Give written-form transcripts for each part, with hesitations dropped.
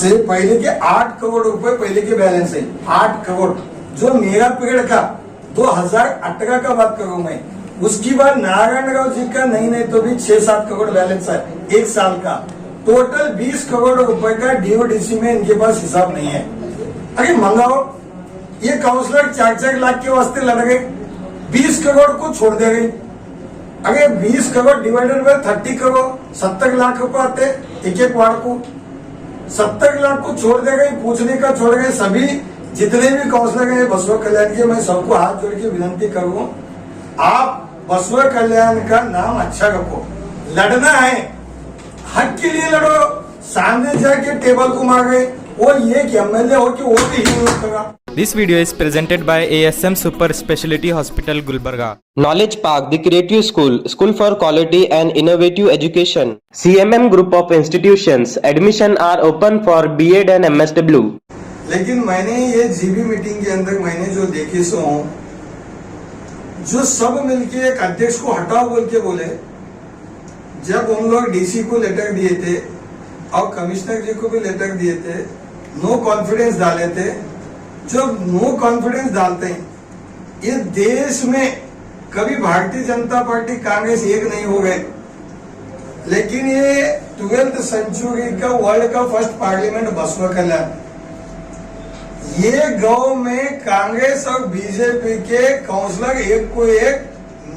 से पहले के 8 करोड़ रुपए पहले के बैलेंस है, 8 करोड़। जो मेरा पीरियड का 2018 का बात करूं मैं, उसकी बाद नारायण राव जी का नहीं तो भी 6-7 करोड़ बैलेंस है एक साल का। टोटल 20 करोड़ रुपए का डीओडीसी में इनके पास हिसाब नहीं है। अरे मंगाओ, ये काउंसलर 4-4 लाख के वास्ते लड़ गए, 20 करोड़ को छोड़ दे गए। अगर 20 करोड़ डिवाइडेड बाय 30 करोड़ 70 लाख रुपए आते एक वार्ड को। 70 लाख को छोड़ दे गए, पूछने का छोड़ गए। सभी जितने भी काउंसलर हैं बसवा कल्याण के, मैं सबको हाथ जोड़ के विनती करूँ, आप बसवा कल्याण का नाम अच्छा रखो। लड़ना है, हक के लिए लड़ो। सामने जाके टेबल को मारे, वो ये एमएलए हो कि वो भी हिम्मत करा। This video is presented by ASM Super Speciality Hospital, Gulbarga. Knowledge Park, the Creative School, School for Quality and Innovative Education. CMM Group of Institutions. Admission are open for B.Ed and MSW. लेकिन मैंने ये GB meeting के अंदर मैंने जो देखी सो, जो सब मिलके एक अध्यक्ष को हटाओ बोल के बोले, जब उन लोग डीसी को लेटर दिए थे और कमिश्नर जी को भी लेटर दिए थे, नो कॉन्फिडेंस डाले थे। जब नो कॉन्फिडेंस डालते हैं, ये देश में कभी भारतीय जनता पार्टी कांग्रेस एक नहीं हो गए, लेकिन ये 12th सेंचुरी का वर्ल्ड का फर्स्ट पार्लियामेंट बसवा कल्याण, ये गांव में कांग्रेस और बीजेपी के काउंसलर एक को एक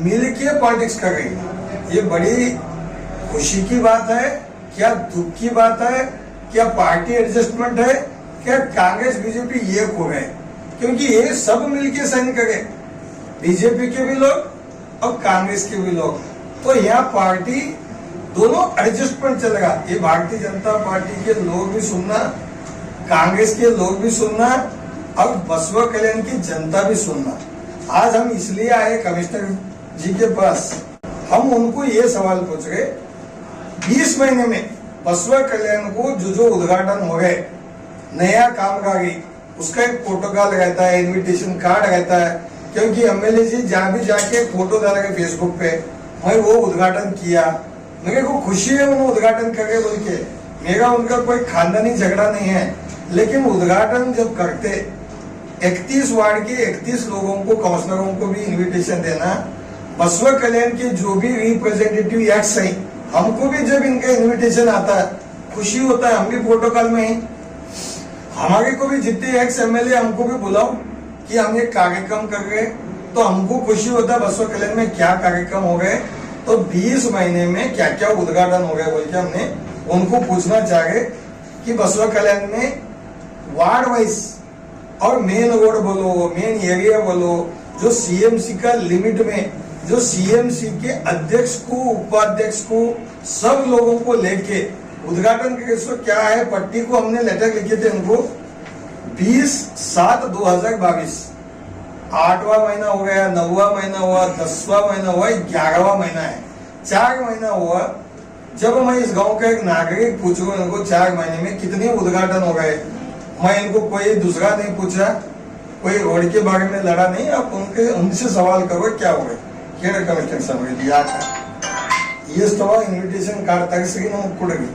मिलके पॉलिटिक्स कर रही है। ये बड़ी खुशी की बात है, क्या दुख की बात है, क्या पार्टी एडजस्टमेंट है, क्या कांग्रेस बीजेपी एक हो गए? क्योंकि ये सब मिलके साइन करे, बीजेपी के भी लोग और कांग्रेस के भी लोग। तो यहाँ पार्टी दोनों एडजस्टमेंट चलेगा। ये भारतीय जनता पार्टी के लोग भी सुनना, कांग्रेस के लोग भी सुनना और बसवा कल्याण की जनता भी सुनना। आज हम इसलिए आए कमिश्नर जी के पास, हम उनको ये सवाल पूछ रहे, 20 महीने में बसवा कल्याण को जो उद्घाटन हो गए, नया कामगारी, उसका एक प्रोटोकॉल रहता है, इनविटेशन कार्ड रहता है। क्योंकि एमएलए जी जहाँ भी जाके फोटो डालेंगे फेसबुक पे, मैं वो उद्घाटन किया, मेरे को खुशी है उन्होंने उद्घाटन करके बोल के। मेरा उनका कोई खानदानी झगड़ा नहीं है, लेकिन उद्घाटन जब करते 31 वार्ड के 31 लोगों को, काउंसलरों को भी इन्विटेशन देना, बसवा कल्याण के जो भी रिप्रेजेंटेटिव एक्ट्स है, हमको भी जब इनका इन्विटेशन आता है खुशी होता है। हम भी प्रोटोकॉल में हैं, हमारे को भी जितने एक्स एमएलए हमको भी बुलाओ कि हम ये कार्यक्रम कर रहे, तो हमको खुशी होता है बसवा कल्याण में क्या कार्यक्रम हो गए, तो 20 महीने में क्या क्या उद्घाटन हो गए बोल के हमने उनको पूछना चाहे कि बसवा कल्याण में वार्ड वाइज और मेन रोड बोलो, मेन एरिया बोलो, जो सीएमसी का लिमिट में, जो सीएमसी के अध्यक्ष को, उपाध्यक्ष को, सब लोगों को लेके उद्घाटन के केस क्या है, पट्टी को हमने लेटर लिखे थे उनको 20/7/2022। 8वां महीना हो गया, 9वां महीना हुआ, 10वां महीना हुआ, 11वां महीना है, 4 महीना हुआ। जब मैं इस गांव का एक नागरिक पूछूं इनको 4 महीने में कितने उद्घाटन हो गए, मैं इनको कोई दूसरा नहीं पूछा, कोई रोड के बारे में लड़ा नहीं। आप उनसे सवाल करो क्या हो गए, केड़ा कमिश्नर समझ ये सवाल इन्विटेशन कार्ड तक से कुड़गी।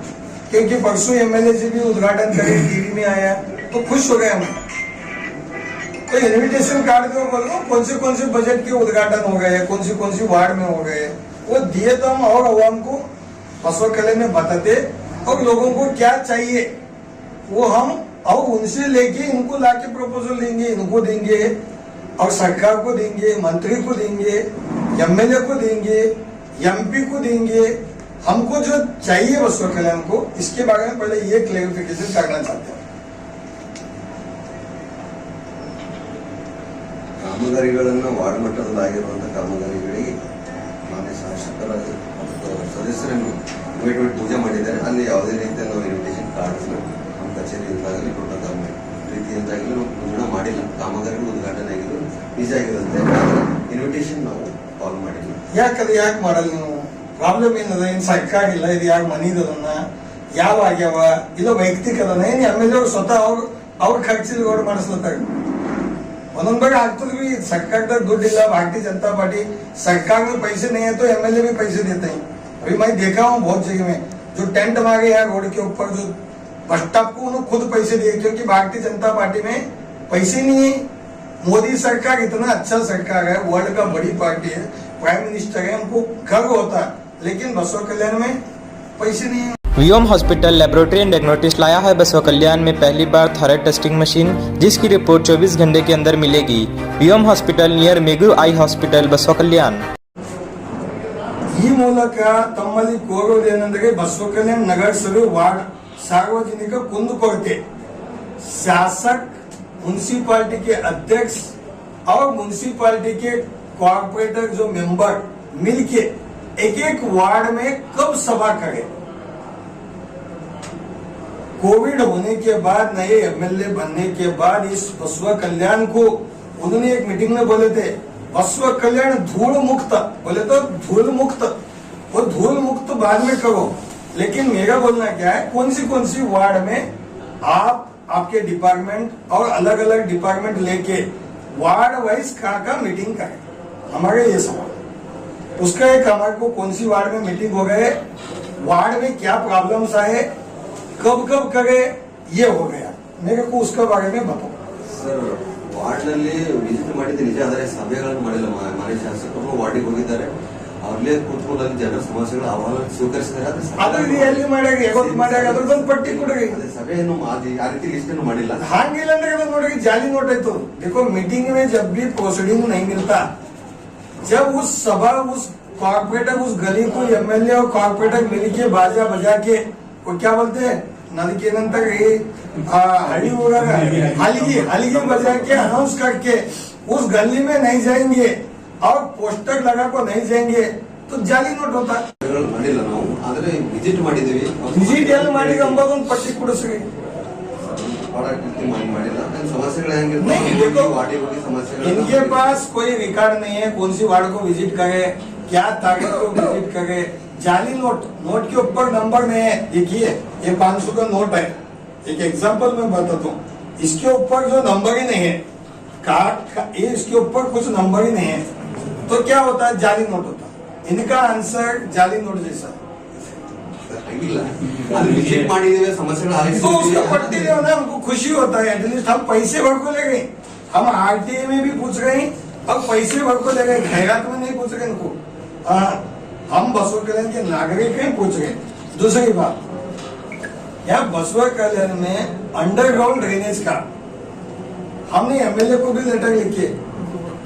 क्योंकि परसों एमएलए जी भी उद्घाटन करे, टीवी में आया तो खुश हो गए हम। तो इन्विटेशन कार्ड दो, बोलो कौन से बजट के उद्घाटन हो गए, कौन सी वार्ड में हो गए, वो दिए तो हम और आवाम को बसवा कल्याण में बताते, और लोगों को क्या चाहिए वो हम और उनसे लेके इनको लाके प्रपोजल देंगे, इनको देंगे और सरकार को देंगे, मंत्री को देंगे, एमएलए को देंगे, एमपी को देंगे। हमको जो चाहिए बसवा कल्याण को, इसके बारे में पहले ये क्लेरिफिकेशन करना चाहते हैं। ಕಾಮಗಾರಿಗಳನ್ನು ವಾರ್ಡ್ ಮಟ್ಟದಲ್ಲಾಗಿರುವಂಥ ಕಾಮಗಾರಿಗಳಿಗೆ ಮಾನ್ಯ ಶಾಸಕರ ಸದಸ್ಯರನ್ನು ಇನ್ವೈಟ್ ಮಾಡಿ ಪೂಜೆ ಮಾಡಿದ್ದಾರೆ. ಅಲ್ಲಿ ಯಾವುದೇ ರೀತಿಯ ನಾವು ಇನ್ವಿಟೇಷನ್ ಕಾರ್ಡ್ಸ್ನ ನಮ್ಮ ಕಚೇರಿಯಿಂದಾಗಲಿ ಪ್ರೋಟೋಕಾಲ್ ರೀತಿಯಿಂದಾಗಲಿ ನಾವು ಮುದ್ರಣ ಮಾಡಿಲ್ಲ. ಕಾಮಗಾರಿಗಳು ಉದ್ಘಾಟನೆ ಆಗಿದ್ದು ನಿಜ ಆಗಿರುತ್ತೆ, ಇನ್ವಿಟೇಷನ್ ನಾವು ಕಾಲ್ ಮಾಡಿಲ್ಲ. ಯಾಕೆ ಮಾಡಲ್ಲ ನೀವು? ಪ್ರಾಬ್ಲಮ್ ಏನದ? ಏನ್ ಸರ್ಕಾರ ಇಲ್ಲ, ಇದು ಯಾಕೆ ಮನಿದನ್ನ ಯಾವ ಆಗ್ಯಾವ, ಇಲ್ಲ ವೈಯಕ್ತಿಕ ಅದನ್ನ ಏನ್ ಎಮ್ಎಲ್ಎ ಸ್ವತಃ ಅವ್ರ ಖರ್ಚಿಗೆ ರೋಡ್ ಮಾಡಿಸ್ಲತ್ತಾರ. ಒಂದೊಂದ್ बार ಆಗ್ತದ भी सरकार का दुड ಇಲ್ಲ, भारतीय जनता पार्टी सरकार में पैसे नहीं है तो एमएलए भी पैसे देते हैं। अभी मैं देखा हूँ बहुत जगह में जो टेंट मारे हैं रोड के ऊपर, जो बस स्टॉप को उन्होंने खुद पैसे दिए, क्योंकि भारतीय जनता पार्टी में पैसे नहीं है। मोदी सरकार इतना अच्छा सरकार है, वर्ल्ड का बड़ी पार्टी है, प्राइम मिनिस्टर है, हमको गर्व होता है, लेकिन बसवा कल्याण में पैसे नहीं है। Vyom hospital laboratory and diagnostics लाया है बसवा कल्याण में पहली बार थायराइड टेस्टिंग मशीन, जिसकी रिपोर्ट 24 घंटे के अंदर मिलेगी। Vyom hospital near Megu eye hospital बसवा कल्याण। ಈ ಮೂಲಕ ತಮ್ಮಲ್ಲಿ ಕೋರುವುದೇನೆಂದರೆ ಬಸವ ಕಲ್ಯಾಣ ನಗರಸಭೆ ವಾರ್ಡ್ सार्वजनिक कुंदुकोरते शासक म्युनिसिपालिटी के अध्यक्ष और म्युनिसिपालिटी के कॉर्पोरेटर जो मेंबर मिलके एक एक वार्ड में कब सभा करें। कोविड होने के बाद नए एमएलए बनने के बाद इस बसवा कल्याण को उन्होंने एक मीटिंग में बोले थे बसवा कल्याण धूल मुक्त, बोले तो धूल मुक्त, वो धूल मुक्त बाद में करो, लेकिन मेरा बोलना क्या है कौन सी वार्ड में आप आपके डिपार्टमेंट और अलग अलग डिपार्टमेंट लेके वार्ड वाइज का मीटिंग करें। हमारे ये सवाल उसका एक हमारे को कौन सी वार्ड में मीटिंग हो गए, वार्ड में क्या प्रॉब्लम्स आए, कब कब करे, ये हो गया। मेरे को उसके बारे में बताओ ಸರ್. ವಾರ್ಡ್ ನಲ್ಲಿ ವಿಸಿಟ್ ಮಾಡಿದ್ದು ನಿಜ, ಆದರೆ ಸಭೆಗಳನ್ನು ಮಾಡಿಲ್ಲ. ಮಾನ್ಯ ಶಾಸಕರು ವಾರ್ಡಿಗೆ ಹೋಗಿದ್ದಾರೆ, ಅವ್ರಲ್ಲೇ ಕೂತ್ಕೊಂಡು ಅಲ್ಲಿ ಜನರ ಸಮಸ್ಯೆಗಳ ಅಹವಾಲು ಸ್ವೀಕರಿಸಿದ್ದಾರೆ. ಅದು ಎಲ್ಲಿ ಮಾಡ್ಯಾಗ ಯಾವತ್ತು ಮಾಡ್ಯಾಗ ಅದ್ರದ್ದೊಂದು ಪಟ್ಟಿ ಕೊಡ್ರಿ. ಸಭೆಯನ್ನು ಆ ರೀತಿ ಲಿಸ್ಟ್ ಅನ್ನು ಮಾಡಿಲ್ಲ. ಹಾಗಿಲ್ಲ ಅಂದ್ರೆ ನೋಡ್ರಿ जाली नोट है। तो देखो मीटिंग में जब भी प्रोसीडिंग नहीं मिलता, जब उस सभा उस कॉर्पोरेटर उस गली को एमएलए और कॉर्पोरेटर मिलके बाजा बजा के वो क्या बोलते हैं नदी नंतर हलिगी बजा के अनाउंस करके उस गली में नहीं जाएंगे और पोस्टर लगा को नहीं जाएंगे तो जाली नोट होता है। ಮಾಡಿಲ್ಲ ನಾವು, ಆದ್ರೆ ವಿಸಿಟ್ ಮಾಡಿದೀವಿ. ವಿಸಿಟ್ ಎಲ್ಲಿ ಮಾಡಿ ಅಂಬೋದೊಂದು ಪಟ್ಟಿ ಕೊಡಿಸ್ರಿ. ಮಾಡಿಲ್ಲ ಸಮಸ್ಯೆಗಳು नहीं, ಹೆಂಗಿರ್ತವೆ देखो, ವಾರ್ಡಿಗೆ ಹೋಗಿ ಸಮಸ್ಯೆಗಳು. इनके पास कोई रिकॉर्ड नहीं है कौन सी वार्ड को विजिट करे, क्या तारीख को विजिट करे। जाली नोट के ऊपर नंबर नहीं है। देखिए ये 500 का नोट है, एक एग्जांपल मैं बताता हूँ, इसके ऊपर जो नंबर ही नहीं है ये इसके ऊपर कुछ नंबर ही नहीं है, तो क्या होता है जाली नोट होता है। इनका आंसर जाली नोट जैसा ಹಂಗಿಲ್ಲ, ಅದು ವಿಸಿಟ್ ಮಾಡಿದೀವಿ, ಸಮಸ್ಯೆಗಳು तो उसका पट्टी जो ना हमको खुशी होता है। एटलीस्ट हम पैसे भर को ले गए, हम आरटीए में भी पूछ रहे हैं और पैसे भर को ले गए, खैरात में नहीं पूछ रहे इनको। हम बसवा कल्याण के नागरिक हैं, पूछ रहे। दूसरी बात, यहाँ बसवा कल्याण में अंडरग्राउंड ड्रेनेज का हमने एमएलए को भी लेटर लिखे,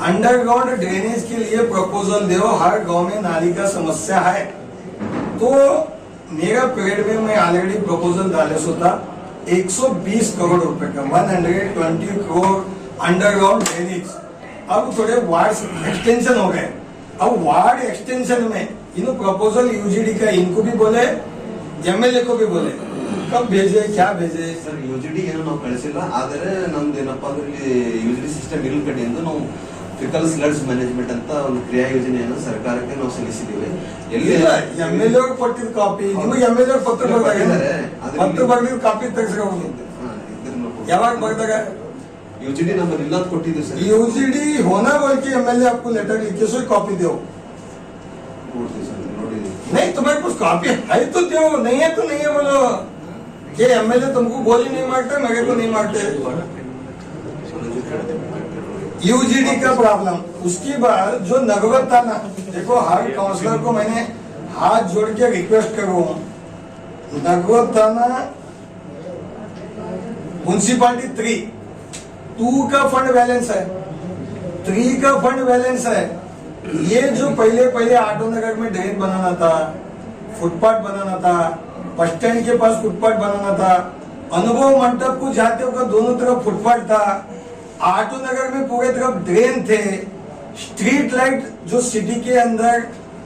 अंडरग्राउंड ड्रेनेज के लिए प्रपोजल दो, हर गांव में नाली का समस्या है। तो मेरा पीरियड में मैं ऑलरेडी प्रपोजल डाले सो था 120 करोड़ रुपए का, 120 करोड़ अंडरग्राउंड ड्रेनेज। अब थोड़े वार्ड एक्सटेंशन हो गए, अब वार्ड एक्सटेंशन में इन प्रपोजल यूजीडी का इनको भी बोले, एमएलए को भी बोले, कब भेजे क्या भेजे। ಸರ್ ಯುಜಿಡಿ ಏನು ನಾವು ಕಳಿಸಿಲ್ಲ, ಆದರೆ ನಮ್ದು ಏನಪ್ಪಾ ಅಂದ್ರೆ ಇಲ್ಲಿ ಯುಜಿಡಿ ಸಿಸ್ಟಮ್ ಇಲ್ ಕಡೆಯಿಂದ ನಾವು ಫಿಕಲ್ ಸ್ಲಡ್ಸ್ ಮ್ಯಾನೇಜ್ಮೆಂಟ್ ಅಂತ ಒಂದು ಕ್ರಿಯಾ ಯೋಜನೆಯನ್ನು ಸರ್ಕಾರಕ್ಕೆ ನಾವು ಸಲ್ಲಿಸಿದ್ದೀವಿ. ಎಲ್ಲಿ ಎಮ್ಎಲ್ಎ ಕೊಟ್ಟಿದ್ದ ಕಾಪಿ ನಿಮಗೆ ಎಮ್ಎಲ್ಎ ಪತ್ರ ಬರ್ದಿದ್ದ ಕಾಪಿ ತೆಗೆಸ್ಕೊಂಡು ಯಾವಾಗ ಬರ್ದಾಗ यूजीडी नंबर ಇಲ್ಲ ಅಂತ ಕೊಟ್ಟಿದ್ದೀವಿ ಸರ್. यूजीडी होना बोल के एमएलए आपको लेटर लिख के सो कॉपी दो। ನೋಡ್ತೀವಿ ಸರ್, ನೋಡಿದ್ದೀವಿ. नहीं तुम्हारे कुछ कॉपी है तो दो, नहीं है तो नहीं है बोलो। ये एमएलए तुमको गोली नहीं मारते, मेरे को नहीं मारते। यूजीडी का प्रॉब्लम। उसके बाद जो नगवत थाना, देखो हर काउंसलर को मैंने हाथ जोड़ के रिक्वेस्ट करूं, नगवत थाना म्युनिसिपालिटी 2 का फंड बैलेंस है, 3 का फंड बैलेंस है। ये जो पहले आटो नगर में ड्रेन बनाना था, फुटपाथ बनाना था, बस स्टैंड के पास फुटपाथ बनाना था, अनुभव मंडप को जाते हुए दोनों तरफ फुटपाथ था, आटो नगर में पूरे तरफ ड्रेन थे, स्ट्रीट लाइट जो सिटी के अंदर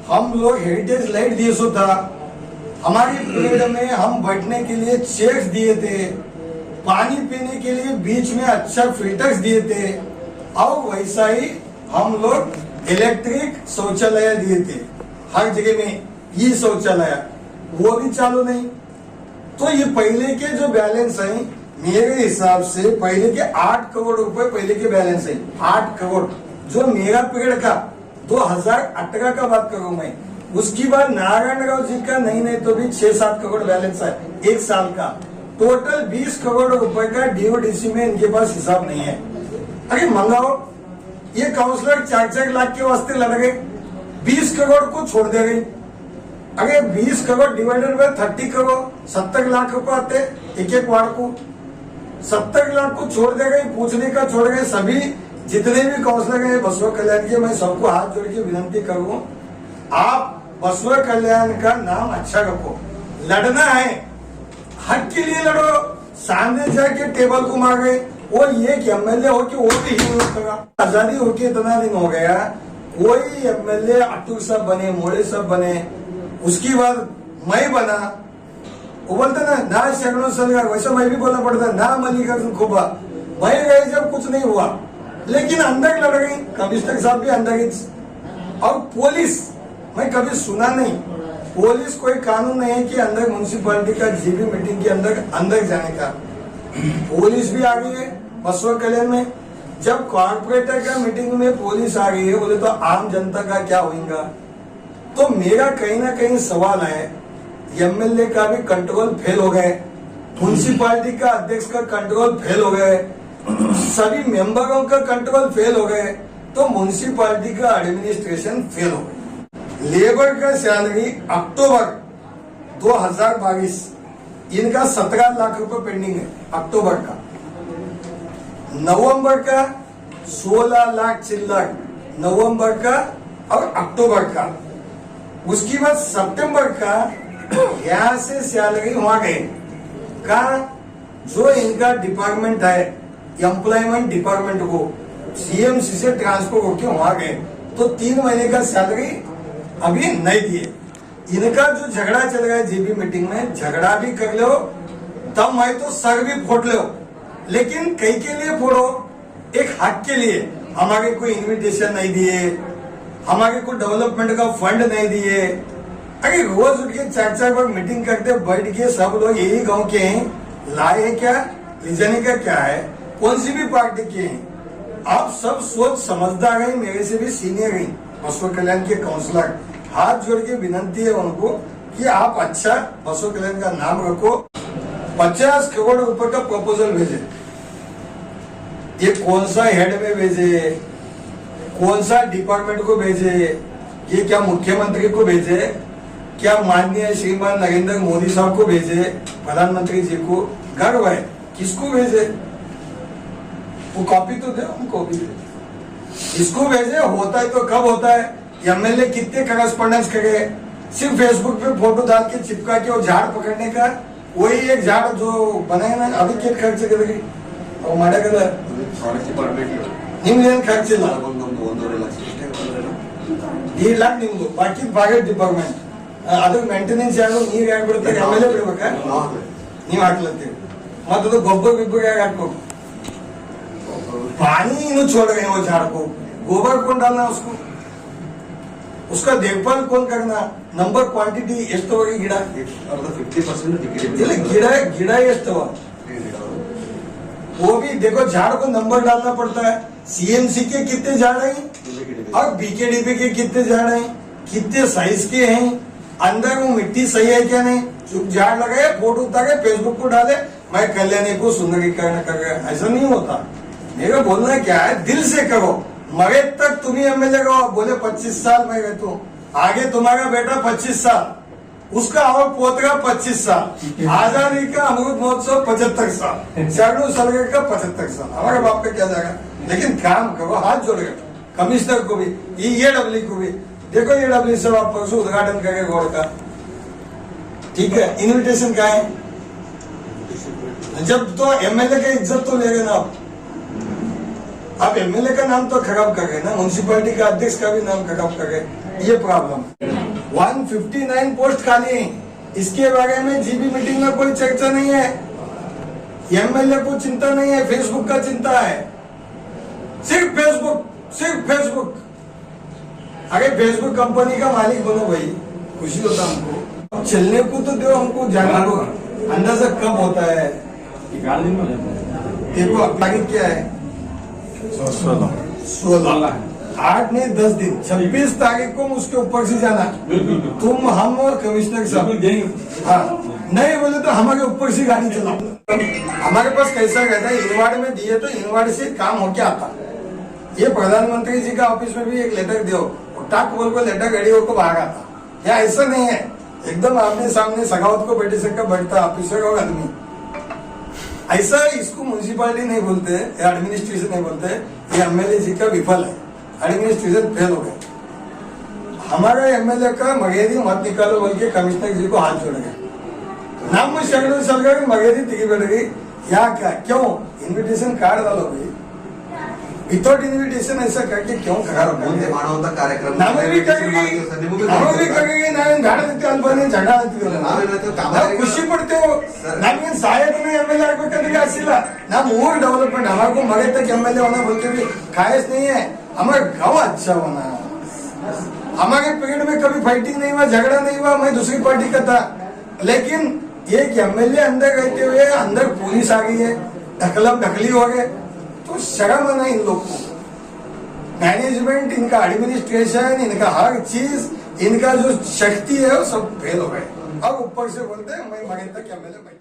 हम लोग हेरिटेज लाइट दिए सो था, हमारी पीरियड में हम बैठने के लिए चेयर्स दिए थे, पानी पीने के लिए बीच में अच्छा फिल्टर्स दिए थे, और वैसा ही हम लोग इलेक्ट्रिक शौचालय दिए थे हर जगह में। ये शौचालय वो भी चालू नहीं। तो ये पहले के जो बैलेंस है मेरे हिसाब से पहले के 8 करोड़ रुपए पहले के बैलेंस है, 8 करोड़ जो मेरा पीरियड का 2018 का बात करूं मैं। उसकी बाद नारायण राव जी का नहीं तो भी 6-7 करोड़ बैलेंस है एक साल का। टोटल 20 करोड़ रुपए का डीओडीसी में इनके पास हिसाब नहीं है। अरे मंगाओ, ये काउंसलर 4-4 लाख के वास्ते लड़ गए, 20 करोड़ को छोड़ दे गई। अरे 20 करोड़ डिवाइडेड बाय 30 करोड़ 70 लाख रुपए आते एक एक वार्ड को, 70 लाख को छोड़ दे गई। पूछने का छोड़ गए। सभी जितने भी काउंसलर हैं बसवा कल्याण के, मैं सबको हाथ जोड़ के विनती करूं, आप बसवा कल्याण का नाम अच्छा रखो। लड़ना है, हक के लिए लड़ो। सामने जाके टेबल को मार गए, वो एक एमएलए हो कि वो भी आजादी होके इतना दिन हो गया, कोई एमएलए अटूर साहब बने, मोड़े साहब बने, उसकी बाद मैं बना, वो बोलते ना शगनों सलगार, वैसा मैं भी बोलना पड़ता ना मल्लिकार्जुन खोबा। मैं गए जब कुछ नहीं हुआ, लेकिन अंदर लड़ गई। कमिश्नर साहब भी अंदर गई। और पुलिस, मैं कभी सुना नहीं, पुलिस कोई कानून नहीं है कि अंदर म्युनिसिपैलिटी का जीबी मीटिंग के अंदर जाने का। पुलिस भी आ गई है बसवा कल्याण में। जब कॉर्पोरेटर का मीटिंग में पुलिस आ गई है, बोले तो आम जनता का क्या होगा। तो मेरा कहीं ना कहीं सवाल है, एमएलए का भी कंट्रोल फेल हो गए, म्युनिसिपैलिटी का अध्यक्ष का कंट्रोल फेल हो गए, सभी मेंबरों का कंट्रोल फेल हो गए, तो म्युनिसिपैलिटी का एडमिनिस्ट्रेशन फेल हो गया। लेबर का सैलरी अक्टूबर 2022 इनका 17 लाख रुपए पेंडिंग है अक्टूबर का। नवंबर का 16 लाख चिल्लर, नवंबर का और अक्टूबर का। उसके बाद सितंबर का यहां से सैलरी वहां गए का, जो इनका डिपार्टमेंट है एम्प्लॉयमेंट डिपार्टमेंट को सीएमसी से ट्रांसफर होकर वहां गए, तो 3 महीने का सैलरी अभी नहीं दिए। इनका जो झगड़ा चल रहा है जीबी मीटिंग में, झगड़ा भी कर लो तब मैं तो सर भी फोड़ लो, लेकिन कई के लिए फोड़ो, एक हक के लिए। हमारे को इन्विटेशन नहीं दिए, हमारे को डेवलपमेंट का फंड नहीं दिए। अरे रोज उठ के 4-4 बार मीटिंग करते बैठ के, सब लोग यही गांव के हैं, लाए है क्या, ले जाने का क्या है, कौन सी भी पार्टी के हैं। आप सब सोच समझदार हैं, मेरे से भी सीनियर हैं बसवा कल्याण के काउंसलर। हाथ जोड़ के विनती है उनको कि आप अच्छा बसवा कल्याण का नाम रखो। 50 करोड़ रुपए का प्रपोजल भेजे, ये कौन सा हेड में भेजे, कौन सा डिपार्टमेंट को भेजे, ये क्या मुख्यमंत्री को भेजे, क्या माननीय श्रीमान नरेंद्र मोदी साहब को भेजे, प्रधानमंत्री जी को, गर्व है, किसको भेजे, वो कॉपी तो दे, हम कॉपी दे, इसको भेजे। होता है तो कब होता है, एमएलए कितने करस्पॉन्डेंस करे, सिर्फ फेसबुक पे फोटो डाल के चिपका के और झाड़ पकड़ने का, वही एक झाड़ जो बनाए ना अभी के खर्च करेगी और माड़ा कलर ನಿಮ್ದೇನು ಖರ್ಚಿಲ್ಲ, 2 लाख ನಿಮ್ದು, ಬಾಕಿ ಪ್ರೈವೇಟ್ ಡಿಪಾರ್ಟ್ಮೆಂಟ್, ಅದ್ರ ಮೇಂಟೆನೆನ್ಸ್ ಯಾರು, ನೀರ್ ಯಾರು ಬಿಡ್ತಾರೆ, ಎಮ್ಎಲ್ಎ ಬಿಡ್ಬೇಕಾ, ನೀವ್ ಹಾಕ್ಲತ್ತೀವಿ, ಮತ್ತದು ಗೊಬ್ಬರ ಗಿಬ್ಬರ ಯಾರು ಹಾಕ್ಬೇಕು, पानी इन छोड़ रहे हैं वो झाड़ को, गोबर कौन डालना उसको, उसका देखभाल कौन करना, नंबर क्वांटिटी ಎಷ್ಟು ಹೋಗಿ ಗಿಡ 50% ಇಲ್ಲ ಗಿಡ ಎಷ್ಟು, वो भी देखो झाड़ को नंबर डालना पड़ता है। सीएमसी के कितने झाड़ हैं और बीकेडीपी के कितने झाड़ हैं, कितने साइज के हैं, अंदर वो मिट्टी सही है क्या नहीं, चुप झाड़ लगाए फोटो उतारे फेसबुक को डाले, मैं कल्याणी को सुंदरीकरण कर गया, ऐसा नहीं होता। मेरा बोलना क्या है, दिल से करो। मरे तक तुम्ही एमएलए रहो, बोले 25 साल मैं रहता हूँ, आगे तुम्हारा बेटा 25 साल, उसका और पोतरा 25 साल, आजादी का अमृत महोत्सव 75 साल, शरणू सलगर का 75 साल, हमारे बाप का क्या जाएगा। लेकिन काम करो, हाथ जोड़ेगा, कमिश्नर को भी, EAW को भी। देखो EAW से आप परसों उद्घाटन करेंगे रोड का, ठीक है, इन्विटेशन का है, जब तो एमएलए का इज्जत तो ले रहे ना आप एमएलए का नाम तो खराब कर गए ना, म्युनिसिपैलिटी का अध्यक्ष का भी नाम खराब कर गए, ये प्रॉब्लम। 159 पोस्ट खाली हैं, इसके बारे में जीबी मीटिंग में कोई चर्चा नहीं है, एमएलए को चिंता नहीं है, फेसबुक का चिंता है, सिर्फ फेसबुक। अरे फेसबुक कंपनी का मालिक बनो भाई, खुशी होता हमको, चलने को तो दो, हमको जाना को अंदाजा कब होता है। देखो तारीख क्या है, 16, 8 नहीं 10 दिन, 26 तारीख को उसके ऊपर से जाना, तुम हम और कमिश्नर साहब, हाँ नहीं बोले तो हमारे ऊपर से गाड़ी चलाओ। हमारे पास कैसा रहता है, इनवार्ड में दिए तो इनवार्ड से काम होके आता। ये प्रधानमंत्री जी का ऑफिस में भी एक लेटर दो, टाक बोल को लेटर गाड़ियों को बाहर आता। या ऐसा नहीं है, एकदम आमने सामने सगावत को बैठे से बैठता ऑफिसर और आदमी। ऐसा इसको म्यूनिसिपालिटी नहीं बोलते, या एडमिनिस्ट्रेशन नहीं बोलते, ये एमएलए जी का विफल है, एडमिनिस्ट्रेशन फेल हो गए। हमारा एमएलए का मगेरी मत निकालो बोल के कमिश्नर जी को हाथ जोड़ गए। नाम में शगड़ों चल गए, मगेरी टिकी बैठ गई। यहाँ क्या क्यों इन्विटेशन कार्ड डालोगे विदाउट इन्विटेशन, ऐसा करके क्यों खराब ಮುಂದೆ ಮಾಡುವಂತ ಕಾರ್ಯಕ್ರಮ ಖುಷಿ ಪಡ್ತೇವೆ. ನಮ್ಗೇನು ಸಹಾಯಕನೇ ಎಮ್ಎಲ್ಎ ಆಗ್ಬೇಕಂದ್ರೆ ಆಸಿಲ್ಲ. ನಾವು ಊರ್ ಡೆವಲಪ್ಮೆंट हमारे को मगे तक एमएलए होना बोलते भी खायस नहीं है, हमारा गाँव अच्छा होना। हमारे पीरियड में कभी फाइटिंग नहीं हुआ, झगड़ा नहीं हुआ, मैं दूसरी पार्टी का था। लेकिन एक एमएलए अंदर रहते हुए अंदर पुलिस आ गई है, ढकली हो गए, तो शर्म है ना इन लोग को। मैनेजमेंट, इनका एडमिनिस्ट्रेशन, इनका हर चीज, इनका जो शक्ति है वो सब फेल हो गए। अब ऊपर से बोलते हैं मैं मगे तक एमएलए बैठ